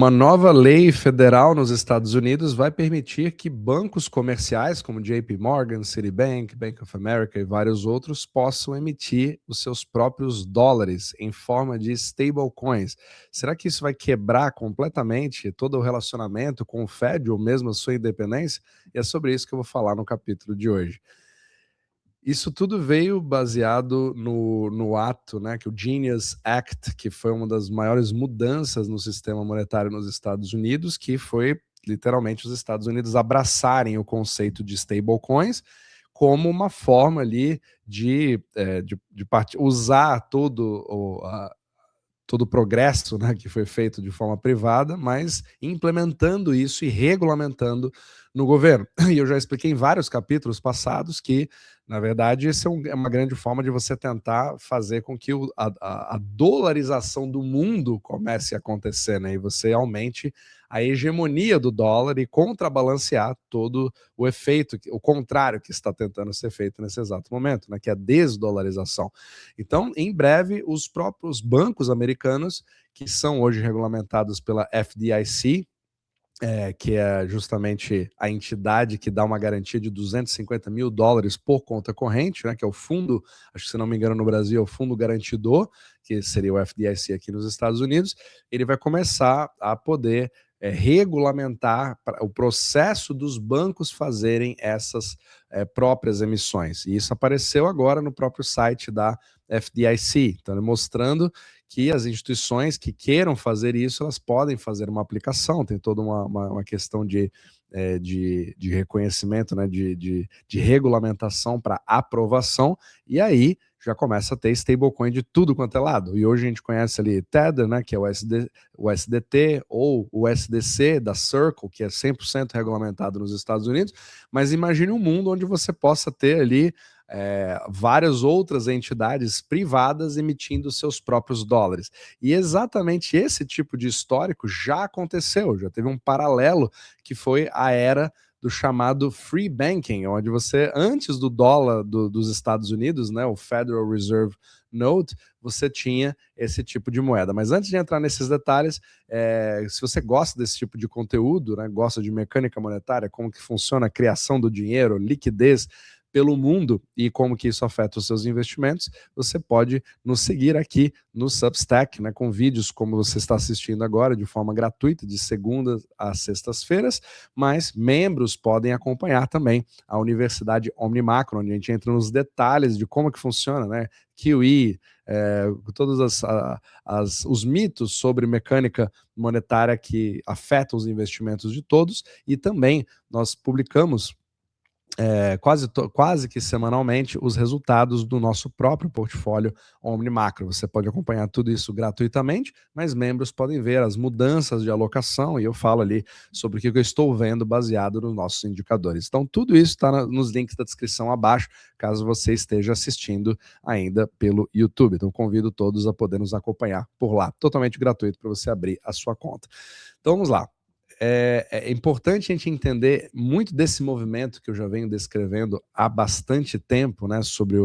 Uma nova lei federal nos Estados Unidos vai permitir que bancos comerciais como JP Morgan, Citibank, Bank of America e vários outros possam emitir os seus próprios dólares em forma de stablecoins. Será que isso vai quebrar completamente todo o relacionamento com o Fed ou mesmo a sua independência? E é sobre isso que eu vou falar no capítulo de hoje. Isso tudo veio baseado no ato, né, que o Genius Act, que foi uma das maiores mudanças no sistema monetário nos Estados Unidos, que foi literalmente os Estados Unidos abraçarem o conceito de stablecoins como uma forma ali de usar todo o progresso, né, que foi feito de forma privada, mas implementando isso e regulamentando no governo. E eu já expliquei em vários capítulos passados que, na verdade, isso é uma grande forma de você tentar fazer com que a dolarização do mundo comece a acontecer, né, e você aumente a hegemonia do dólar e contrabalancear todo o efeito, o contrário que está tentando ser feito nesse exato momento, né, que é a desdolarização. Então, em breve, os próprios bancos americanos, que são hoje regulamentados pela FDIC, que é justamente a entidade que dá uma garantia de $250 mil por conta corrente, né, que é o fundo, acho que se não me engano no Brasil é o fundo garantidor, que seria o FDIC aqui nos Estados Unidos, ele vai começar a poder regulamentar o processo dos bancos fazerem essas próprias emissões. E isso apareceu agora no próprio site da FDIC, então mostrando que as instituições que queiram fazer isso, elas podem fazer uma aplicação, tem toda uma questão de reconhecimento, né, de regulamentação para aprovação, e aí já começa a ter stablecoin de tudo quanto é lado. E hoje a gente conhece ali Tether, né, que é o SDT, ou o SDC da Circle, que é 100% regulamentado nos Estados Unidos, mas imagine um mundo onde você possa ter ali várias outras entidades privadas emitindo seus próprios dólares. E exatamente esse tipo de histórico já aconteceu, já teve um paralelo que foi a era do chamado free banking, onde você, antes do dólar dos Estados Unidos, né, o Federal Reserve Note, você tinha esse tipo de moeda. Mas antes de entrar nesses detalhes, se você gosta desse tipo de conteúdo, né, gosta de mecânica monetária, como que funciona a criação do dinheiro, liquidez pelo mundo e como que isso afeta os seus investimentos, você pode nos seguir aqui no Substack, né, com vídeos como você está assistindo agora, de forma gratuita, de segunda a sextas-feiras, mas membros podem acompanhar também a Universidade Omnimacro, onde a gente entra nos detalhes de como que funciona, né, QE, todos os mitos sobre mecânica monetária que afetam os investimentos de todos, e também nós publicamos quase que semanalmente os resultados do nosso próprio portfólio OmniMacro. Você pode acompanhar tudo isso gratuitamente, mas membros podem ver as mudanças de alocação e eu falo ali sobre o que eu estou vendo baseado nos nossos indicadores. Então, tudo isso está nos links da descrição abaixo, caso você esteja assistindo ainda pelo YouTube. Então, convido todos a poder nos acompanhar por lá, totalmente gratuito para você abrir a sua conta. Então, vamos lá. É importante a gente entender muito desse movimento que eu já venho descrevendo há bastante tempo, né, sobre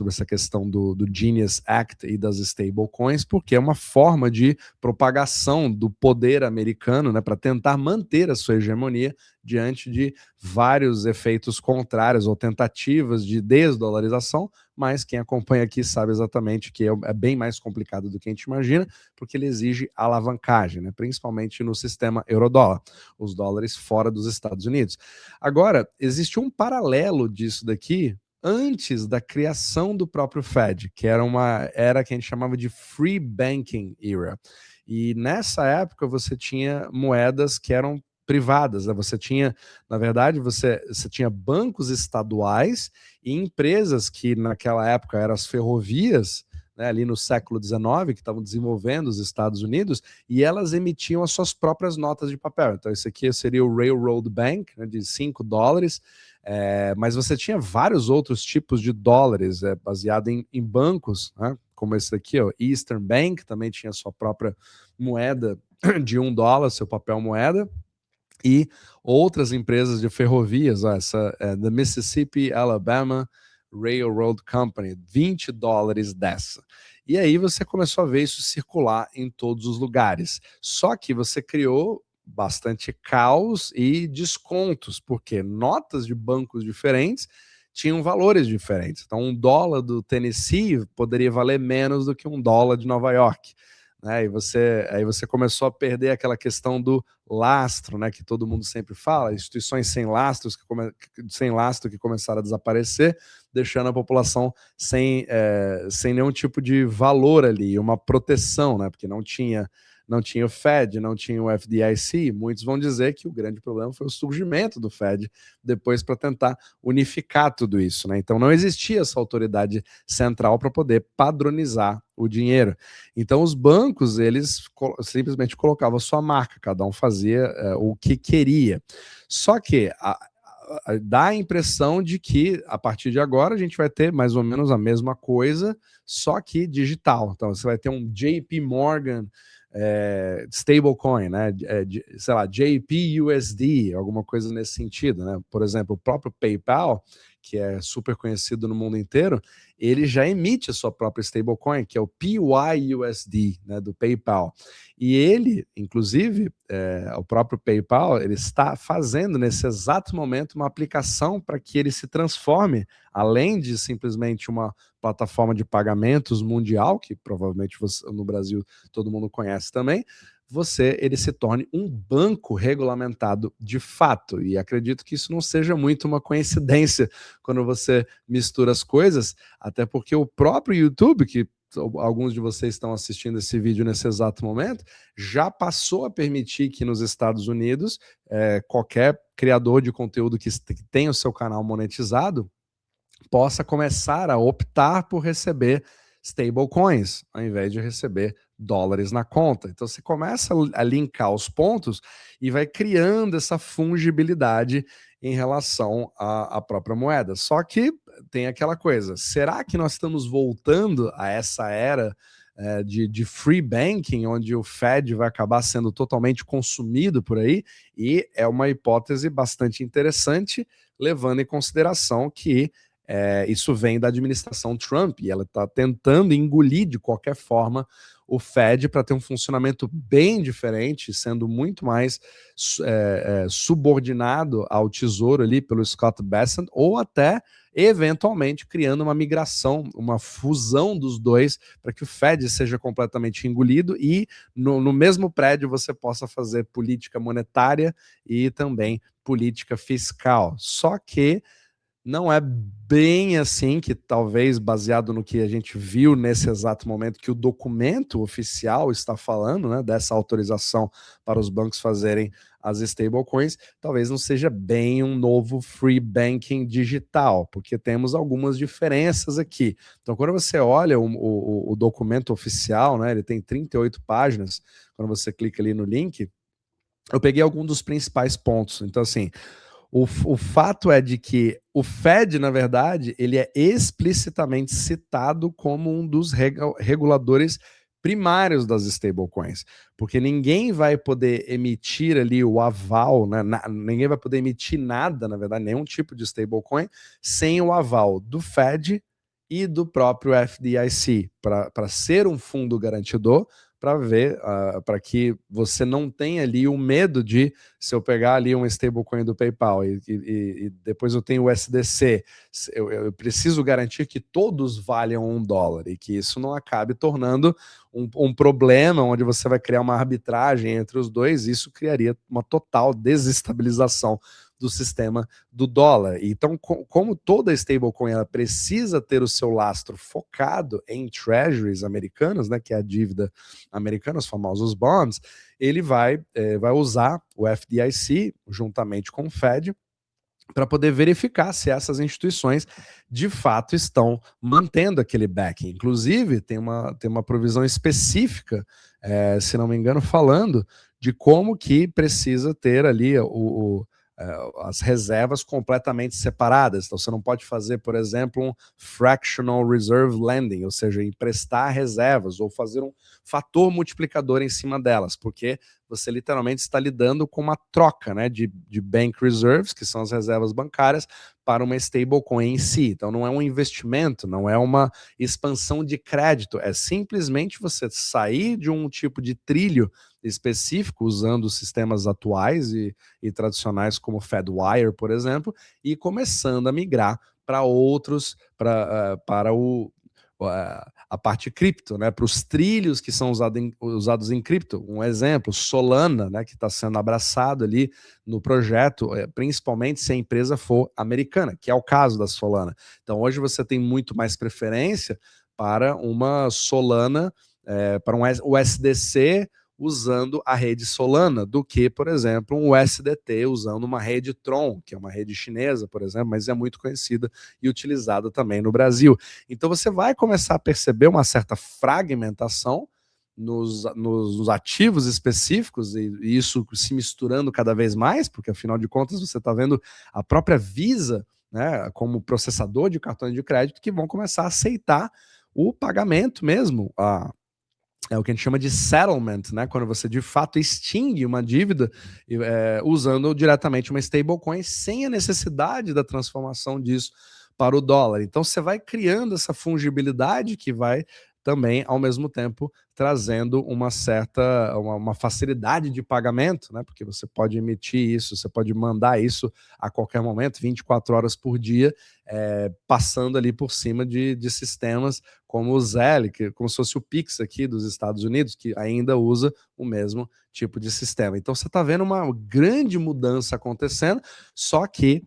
essa questão do Genius Act e das stablecoins, porque é uma forma de propagação do poder americano, né, para tentar manter a sua hegemonia diante de vários efeitos contrários ou tentativas de desdolarização, mas quem acompanha aqui sabe exatamente que é bem mais complicado do que a gente imagina, porque ele exige alavancagem, né, principalmente no sistema eurodólar, os dólares fora dos Estados Unidos. Agora, existe um paralelo disso daqui antes da criação do próprio Fed, que era uma era que a gente chamava de Free Banking Era. E nessa época você tinha moedas que eram privadas, né? Você tinha, na verdade, você tinha bancos estaduais e empresas que naquela época eram as ferrovias, né, ali no século XIX, que estavam desenvolvendo os Estados Unidos, e elas emitiam as suas próprias notas de papel. Então, isso aqui seria o Railroad Bank, né, de $5, mas você tinha vários outros tipos de dólares baseado em bancos, né, como esse aqui, ó, Eastern Bank, também tinha sua própria moeda de $1, seu papel moeda, e outras empresas de ferrovias, ó, essa The Mississippi Alabama Railroad Company, $20 dessa. E aí você começou a ver isso circular em todos os lugares. Só que você criou bastante caos e descontos, porque notas de bancos diferentes tinham valores diferentes. Então, $1 do Tennessee poderia valer menos do que $1 de Nova York. Né? Aí você começou a perder aquela questão do lastro, né, que todo mundo sempre fala, instituições sem lastro que começaram a desaparecer, deixando a população sem nenhum tipo de valor ali, uma proteção, né, porque não tinha o Fed, não tinha o FDIC. Muitos vão dizer que o grande problema foi o surgimento do Fed depois para tentar unificar tudo isso, né? Então não existia essa autoridade central para poder padronizar o dinheiro. Então os bancos, eles simplesmente colocavam a sua marca, cada um fazia o que queria. Só que dá a impressão de que a partir de agora a gente vai ter mais ou menos a mesma coisa, só que digital. Então você vai ter um JP Morgan stablecoin, né? Sei lá, JPUSD, alguma coisa nesse sentido, né? Por exemplo, o próprio PayPal, que é super conhecido no mundo inteiro, ele já emite a sua própria stablecoin, que é o PYUSD, né, do PayPal. E ele, inclusive, o próprio PayPal, ele está fazendo nesse exato momento uma aplicação para que ele se transforme, além de simplesmente uma plataforma de pagamentos mundial, que provavelmente no Brasil todo mundo conhece também, ele se torne um banco regulamentado de fato. E acredito que isso não seja muito uma coincidência quando você mistura as coisas, até porque o próprio YouTube, que alguns de vocês estão assistindo esse vídeo nesse exato momento, já passou a permitir que nos Estados Unidos qualquer criador de conteúdo que tenha o seu canal monetizado possa começar a optar por receber stablecoins, ao invés de receber dólares na conta. Então você começa a linkar os pontos e vai criando essa fungibilidade em relação à própria moeda. Só que tem aquela coisa, será que nós estamos voltando a essa era de free banking, onde o Fed vai acabar sendo totalmente consumido por aí? E é uma hipótese bastante interessante, levando em consideração que isso vem da administração Trump, e ela está tentando engolir de qualquer forma o Fed para ter um funcionamento bem diferente, sendo muito mais subordinado ao Tesouro ali pelo Scott Bessent, ou até eventualmente criando uma migração, uma fusão dos dois, para que o Fed seja completamente engolido e no mesmo prédio você possa fazer política monetária e também política fiscal. Só que não é bem assim, que talvez baseado no que a gente viu nesse exato momento, que o documento oficial está falando, né, dessa autorização para os bancos fazerem as stablecoins, talvez não seja bem um novo free banking digital, porque temos algumas diferenças aqui. Então, quando você olha o documento oficial, né, ele tem 38 páginas, quando você clica ali no link, eu peguei alguns dos principais pontos. Então, assim, o fato é de que o Fed, na verdade, ele é explicitamente citado como um dos reguladores primários das stablecoins, porque ninguém vai poder emitir ali o aval, né? Ninguém vai poder emitir nada, na verdade, nenhum tipo de stablecoin, sem o aval do Fed e do próprio FDIC, para ser um fundo garantidor, para ver, para que você não tenha ali o medo de, se eu pegar ali um stablecoin do PayPal e depois eu tenho o USDC, eu preciso garantir que todos valham $1 e que isso não acabe tornando um problema onde você vai criar uma arbitragem entre os dois. Isso criaria uma total desestabilização do sistema do dólar. Então, como toda stablecoin ela precisa ter o seu lastro focado em treasuries americanas, né, que é a dívida americana, os famosos bonds, ele vai usar o FDIC juntamente com o Fed para poder verificar se essas instituições de fato estão mantendo aquele backing. Inclusive, tem uma provisão específica, se não me engano, falando de como que precisa ter ali as reservas completamente separadas. Então você não pode fazer, por exemplo, um fractional reserve lending, ou seja, emprestar reservas ou fazer um fator multiplicador em cima delas, porque você literalmente está lidando com uma troca, né, de bank reserves, que são as reservas bancárias, para uma stablecoin em si. Então não é um investimento, não é uma expansão de crédito, é simplesmente você sair de um tipo de trilho específico, usando os sistemas atuais e tradicionais como Fedwire, por exemplo, e começando a migrar para outros, para a parte cripto, né, para os trilhos que são usados em cripto. Um exemplo, Solana, né, que está sendo abraçado ali no projeto, principalmente se a empresa for americana, que é o caso da Solana. Então hoje você tem muito mais preferência para uma Solana, para um USDC usando a rede Solana, do que, por exemplo, um USDT usando uma rede Tron, que é uma rede chinesa, por exemplo, mas é muito conhecida e utilizada também no Brasil. Então você vai começar a perceber uma certa fragmentação nos ativos específicos, e isso se misturando cada vez mais, porque afinal de contas você está vendo a própria Visa, né, como processador de cartões de crédito, que vão começar a aceitar o pagamento mesmo, é o que a gente chama de settlement, né? Quando você de fato extingue uma dívida usando diretamente uma stablecoin sem a necessidade da transformação disso para o dólar. Então você vai criando essa fungibilidade que vai também, ao mesmo tempo, trazendo uma certa uma facilidade de pagamento, né? Porque você pode emitir isso, você pode mandar isso a qualquer momento, 24 horas por dia, passando ali por cima de sistemas como o Zelle, que como se fosse o Pix aqui dos Estados Unidos, que ainda usa o mesmo tipo de sistema. Então você está vendo uma grande mudança acontecendo, só que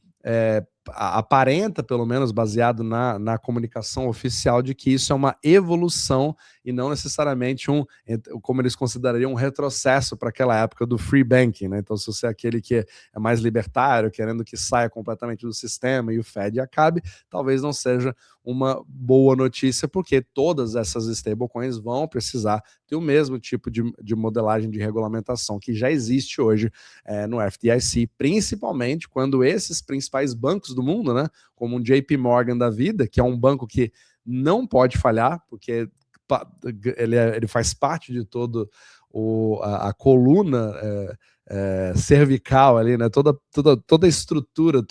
aparenta, pelo menos baseado na comunicação oficial, de que isso é uma evolução e não necessariamente como eles considerariam, um retrocesso para aquela época do free banking, né? Então, se você é aquele que é mais libertário, querendo que saia completamente do sistema e o Fed acabe, talvez não seja uma boa notícia, porque todas essas stablecoins vão precisar ter o mesmo tipo de modelagem de regulamentação que já existe hoje no FDIC, principalmente quando esses principais bancos do mundo, né, como um JP Morgan da vida, que é um banco que não pode falhar, porque ele faz parte de todo a coluna cervical ali, né? Toda a estrutura,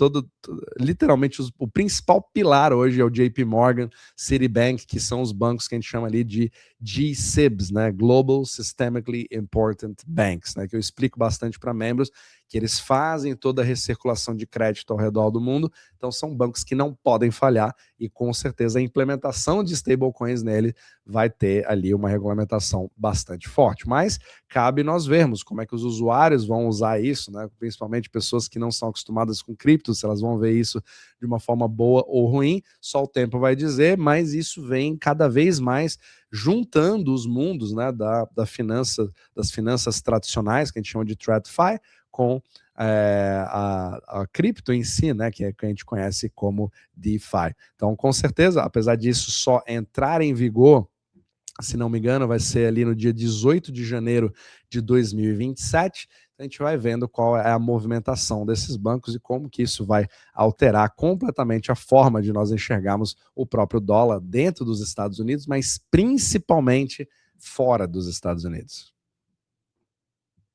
literalmente o principal pilar hoje é o JP Morgan, Citibank, que são os bancos que a gente chama ali de G-SIBs, né? Global Systemically Important Banks, né? Que eu explico bastante para membros, que eles fazem toda a recirculação de crédito ao redor do mundo. Então são bancos que não podem falhar, e com certeza a implementação de stablecoins nele vai ter ali uma regulamentação bastante forte. Mas cabe nós vermos como é que os usuários vão usar isso, né? Principalmente pessoas que não são acostumadas com cripto, se elas vão ver isso de uma forma boa ou ruim, só o tempo vai dizer, mas isso vem cada vez mais juntando os mundos, né, das finanças tradicionais, que a gente chama de TradFi, com a cripto em si, né, que a gente conhece como DeFi. Então, com certeza, apesar disso só entrar em vigor, se não me engano, vai ser ali no dia 18 de janeiro de 2027, a gente vai vendo qual é a movimentação desses bancos e como que isso vai alterar completamente a forma de nós enxergarmos o próprio dólar dentro dos Estados Unidos, mas principalmente fora dos Estados Unidos.